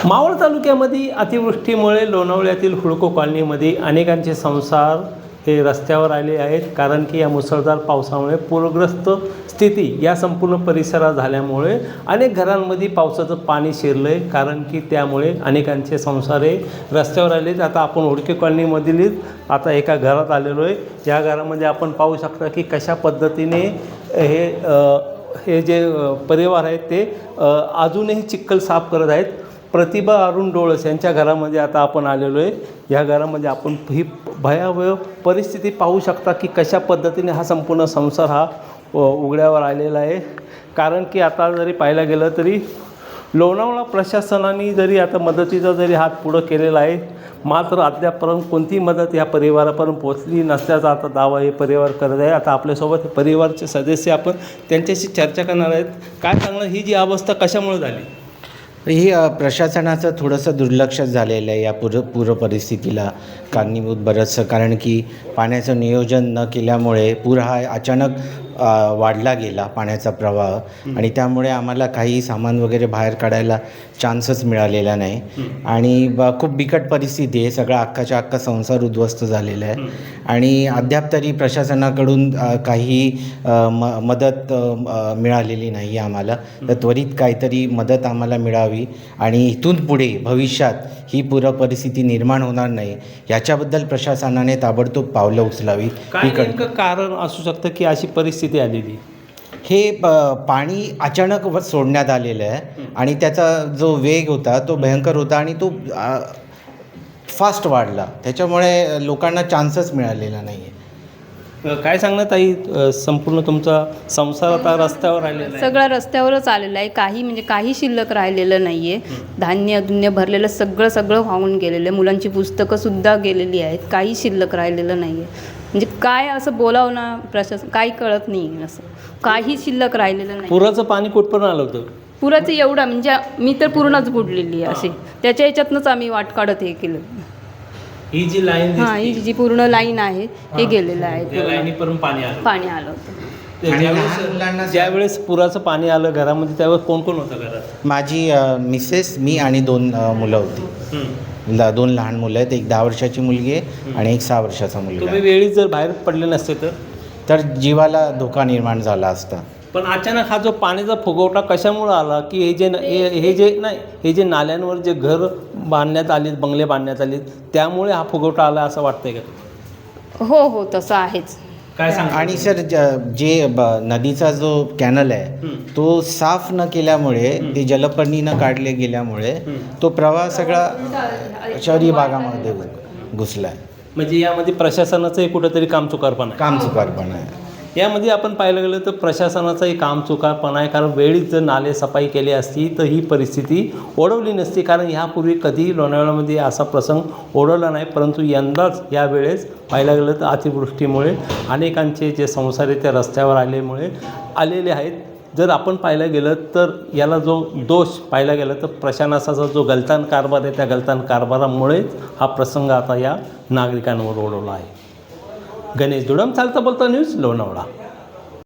मावळ तालुक्यामध्ये अतिवृष्टीमुळे लोणावळ्यातील हुडको कॉलनीमध्ये अनेकांचे संसार हे रस्त्यावर आले आहेत, कारण की या मुसळधार पावसामुळे पूरग्रस्त स्थिती या संपूर्ण परिसरात झाल्यामुळे अनेक घरांमध्ये पावसाचं पाणी शिरलं आहे, कारण की त्यामुळे अनेकांचे संसार हे रस्त्यावर आले आहेत। आता आपण हुडके कॉलनीमधील आता एका घरात आलेलो आहे। या घरामध्ये आपण पाहू शकता की कशा पद्धतीने हे जे परिवार आहेत ते अजूनही चिखल साफ करत आहेत। प्रतिभा अरुण डोळस यांच्या घरामध्ये आता आपण आलेलो आहे। या घरामध्ये आपण ही भयावह परिस्थिती पाहू शकता की कशा पद्धतीने हा संपूर्ण संसार हा उघड्यावर आलेला आहे, कारण की आता जरी पाहायला गेलं तरी लोणावळा प्रशासनाने जरी आता मदतीचा जरी हात पुढं केलेला आहे, मात्र अद्यापपर्यंत कोणतीही मदत या परिवारापर्यंत पोहोचली नसल्याचा आता दावा हे परिवार करत आहे। आता आपल्यासोबत परिवारचे सदस्य आपण त्यांच्याशी चर्चा करणार आहेत। काय सांगणार, ही जी अवस्था कशामुळे झाली? ही प्रशासनाचं थोडंसं दुर्लक्ष झालेलं आहे या पूर परिस्थितीला कारणीभूत बरंचसं, कारण की पाण्याचं नियोजन न केल्यामुळे पूर हा अचानक वाढला गेला पाण्याचा प्रवाह, आणि त्यामुळे आम्हाला काही सामान वगैरे बाहेर काढायला चान्सच मिळालेला नाही, आणि खूप बिकट परिस्थिती आहे। सगळा अख्खाच्या अख्खा संसार उद्ध्वस्त झालेला आहे, आणि अद्याप तरी प्रशासनाकडून काही मदत मिळालेली नाही आहे आम्हाला। तर त्वरित काहीतरी मदत आम्हाला मिळावी, आणि इथून पुढे भविष्यात ही पूर परिस्थिती निर्माण होणार नाही याच्याबद्दल प्रशासनाने ताबडतोब पावलं उचलावी। काय नेमकं कारण असू शकतं की अशी परिस्थिती आलेली? हे पाणी अचानक सोडण्यात आलेलं आहे, आणि त्याचा जो वेग होता तो भयंकर होता, आणि तो फास्ट वाढला, त्याच्यामुळे लोकांना चान्सच मिळालेला नाही आहे। काय सांगणार ताई, संपूर्ण तुमचा संसार आता रस्त्यावर आलेला आहे? सगळं रस्त्यावरच आलेलं आहे, काही शिल्लक राहिलेलं नाही आहे। धान्य भरलेलं सगळं वाहून गेलेलं आहे। मुलांची पुस्तकंसुद्धा गेलेली आहेत, काही शिल्लक राहिलेलं नाही आहे। म्हणजे काय असं बोलावं ना प्रशासन, काही कळत नाही, असं काही शिल्लक राहिलेलं नाही। पुराचं पाणी कुठपर्यंत आलं होतं? पुराचं एवढं म्हणजे मी तर पूर्णच बुडलेली आहे असे, त्याच्या ह्याच्यातनंच आम्ही वाट काढत हे केलं। ही जी लाईन हां, ही जी पूर्ण लाईन आहे हे गेलेलं आहे, त्या लाईनीपर्यंत पाणी आलं होतं। ज्यावेळेस पुराचं पाणी आलं घरामध्ये, त्यावेळेस कोण कोण होतं घरात? माझी मिसेस, मी आणि 2 मुलं होती। 2 लहान मुलं आहेत, एक 10 वर्षाची मुलगी आहे आणि एक 6 वर्षाचा मुलगा तुम्ही आहे। वेळी जर बाहेर पडले नसते तर जीवाला धोका निर्माण झाला असता। पण अचानक हा जो पाण्याचा फुगवटा कशामुळे आला की हे जे नाल्यांवर जे घर बांधण्यात आले, बंगले बांधण्यात आले, त्यामुळे हा फुगवटा आला असं वाटतंय का? हो तसं आहेच। काय सांग? आणि सर, जे नदीचा जो कॅनल आहे तो साफ न केल्यामुळे, ते जलपर्णीनं काढले गेल्यामुळे तो प्रवाह सगळा शहरी भागामध्ये घुसला आहे। म्हणजे यामध्ये प्रशासनाचंही कुठंतरी कामचुकारपणा आहे। यामध्ये आपण पाहायला गेलं तर प्रशासनाचाही कामचुकारपणा आहे, कारण वेळीच जर नाले सफाई केली असती तर ही परिस्थिती ओढवली नसती, कारण ह्यापूर्वी कधीही लोणावळ्यामध्ये असा प्रसंग ओढवला नाही। परंतु यंदाच यावेळेस पाहायला गेलं तर अतिवृष्टीमुळे अनेकांचे जे संसार आहेत ते रस्त्यावर आलेले आहेत। जर आपण पाहायला गेलं तर याला जो दोष पाहायला गेला तर प्रशासनाचा जो गलतान कारभार आहे, त्या गलतान कारभारामुळेच हा प्रसंग आता या नागरिकांवर ओढवला आहे। गणेश दुडम, चालता बोलता न्यूज, लोणावळा।